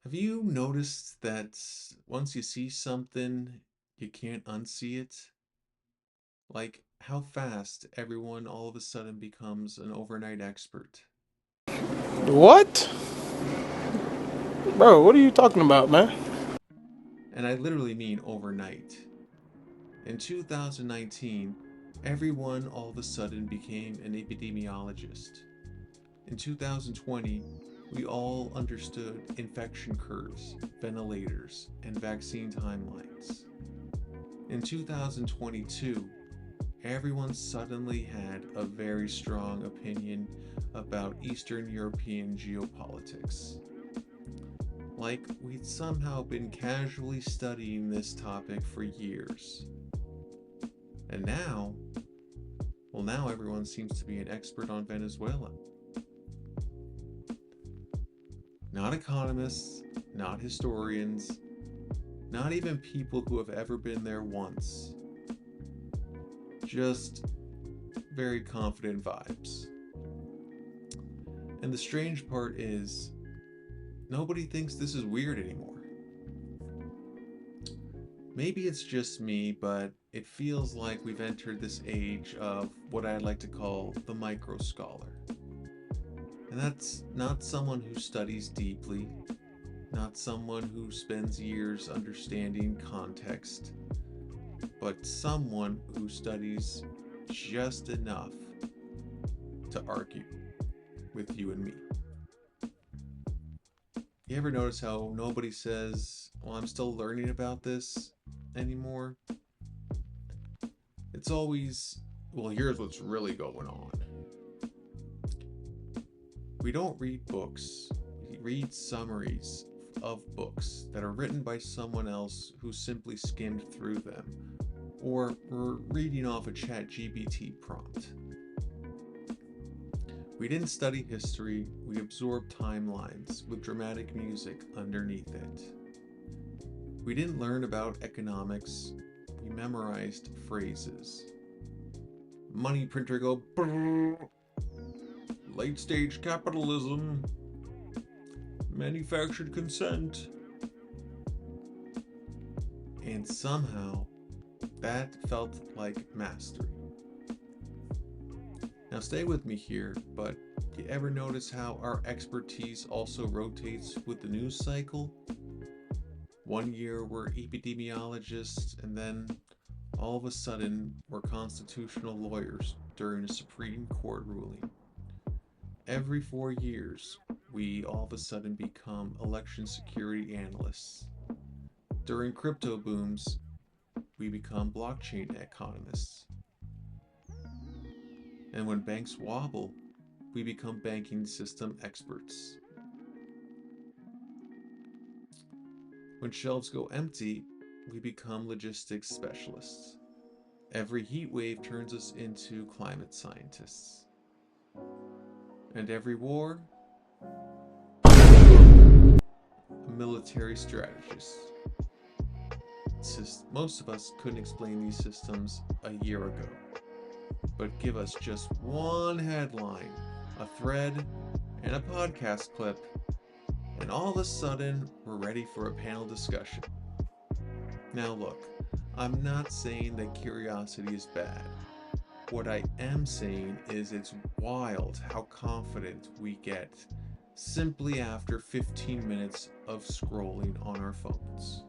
Have you noticed that once you see something, you can't unsee it? Like how fast everyone all of a sudden becomes an overnight expert. What? Bro, what are you talking about, man? And I literally mean overnight. In 2019, everyone all of a sudden became an epidemiologist. In 2020, we all understood infection curves, ventilators, and vaccine timelines. In 2022, everyone suddenly had a very strong opinion about Eastern European geopolitics. Like we'd somehow been casually studying this topic for years. And now, well, now everyone seems to be an expert on Venezuela. Not economists, not historians, not even people who have ever been there once. Just very confident vibes. And the strange part is, nobody thinks this is weird anymore. Maybe it's just me, but it feels like we've entered this age of what I'd like to call the micro scholar. And that's not someone who studies deeply, not someone who spends years understanding context, but someone who studies just enough to argue with you and me. You ever notice how nobody says, well, I'm still learning about this anymore? It's always, well, here's what's really going on. We don't read books, we read summaries of books that are written by someone else who simply skimmed through them, or we're reading off a ChatGPT prompt. We didn't study history, we absorbed timelines with dramatic music underneath it. We didn't learn about economics, we memorized phrases. Money printer go brrr, late stage capitalism, manufactured consent. And somehow that felt like mastery. Now stay with me here, but do you ever notice how our expertise also rotates with the news cycle? One year we're epidemiologists, and then all of a sudden we're constitutional lawyers during a Supreme Court ruling. Every 4 years, we all of a sudden become election security analysts. During crypto booms, we become blockchain economists. And when banks wobble, we become banking system experts. When shelves go empty, we become logistics specialists. Every heat wave turns us into climate scientists. And every war, a military strategist. Most of us couldn't explain these systems a year ago. But give us just one headline, a thread, and a podcast clip, and all of a sudden, we're ready for a panel discussion. Now, look, I'm not saying that curiosity is bad. What I am saying is it's wild how confident we get simply after 15 minutes of scrolling on our phones.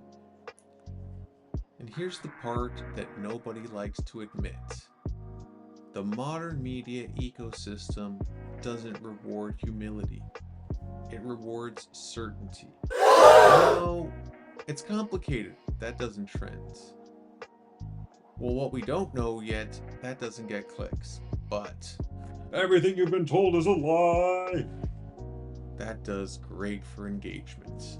And here's the part that nobody likes to admit: the modern media ecosystem doesn't reward humility, it rewards certainty. No, it's complicated. That doesn't trend. Well, what we don't know yet, that doesn't get clicks. But everything you've been told is a lie. That does great for engagement.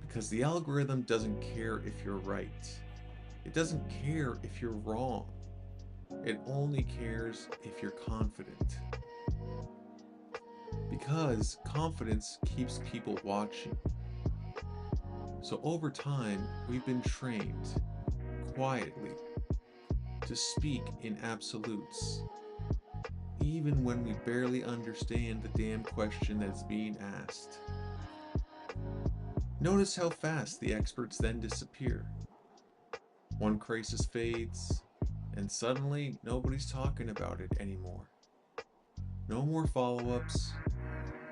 Because the algorithm doesn't care if you're right, it doesn't care if you're wrong. It only cares if you're confident. Because confidence keeps people watching. So over time, we've been trained, quietly, to speak in absolutes, even when we barely understand the damn question that's being asked. Notice how fast the experts then disappear. One crisis fades, and suddenly nobody's talking about it anymore. No more follow-ups,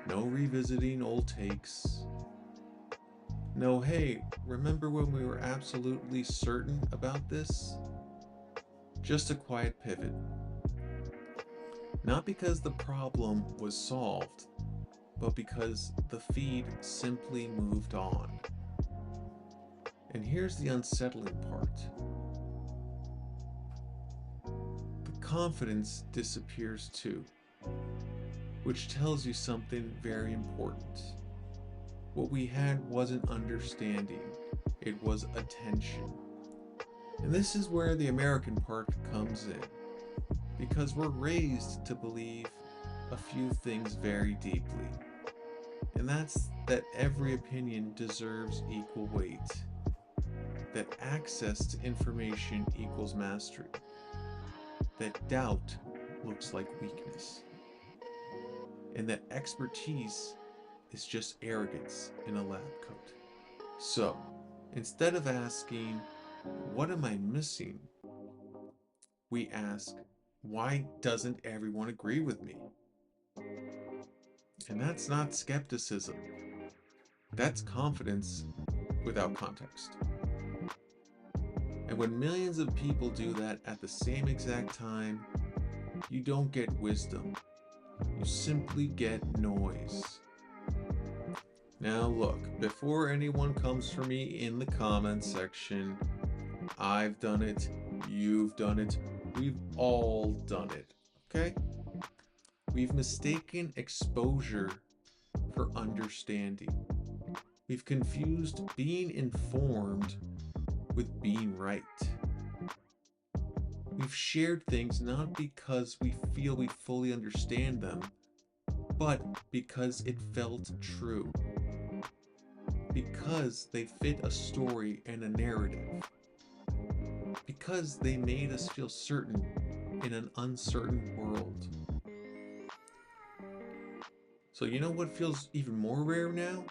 no revisiting old takes. No, hey, remember when we were absolutely certain about this? Just a quiet pivot. Not because the problem was solved, but because the feed simply moved on. And here's the unsettling part. The confidence disappears too, which tells you something very important. What we had wasn't understanding, it was attention. And this is where the American part comes in, because we're raised to believe a few things very deeply. And that's that every opinion deserves equal weight, that access to information equals mastery, that doubt looks like weakness, and that expertise is just arrogance in a lab coat. So, instead of asking, what am I missing? We ask, why doesn't everyone agree with me? And that's not skepticism. That's confidence without context. And when millions of people do that at the same exact time, you don't get wisdom. You simply get noise. Now look, before anyone comes for me in the comments section, I've done it, you've done it, we've all done it, okay? We've mistaken exposure for understanding. We've confused being informed with being right. We've shared things not because we feel we fully understand them, but because it felt true. Because they fit a story and a narrative. Because they made us feel certain in an uncertain world. So you know what feels even more rare now?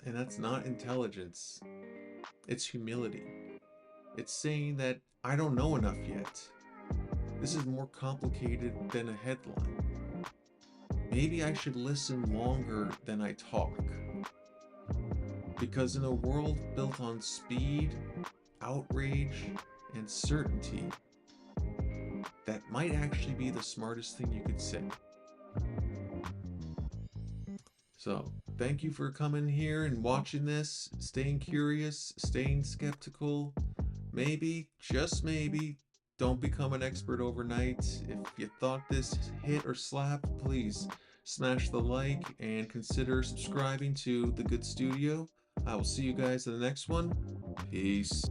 And that's not intelligence. It's humility. It's saying that I don't know enough yet. This is more complicated than a headline. Maybe I should listen longer than I talk. Because in a world built on speed, outrage, and certainty, that might actually be the smartest thing you could say. So, thank you for coming here and watching this, staying curious, staying skeptical. Maybe, just maybe, don't become an expert overnight. If you thought this hit or slap, please smash the like and consider subscribing to The Good Studio. I will see you guys in the next one. Peace.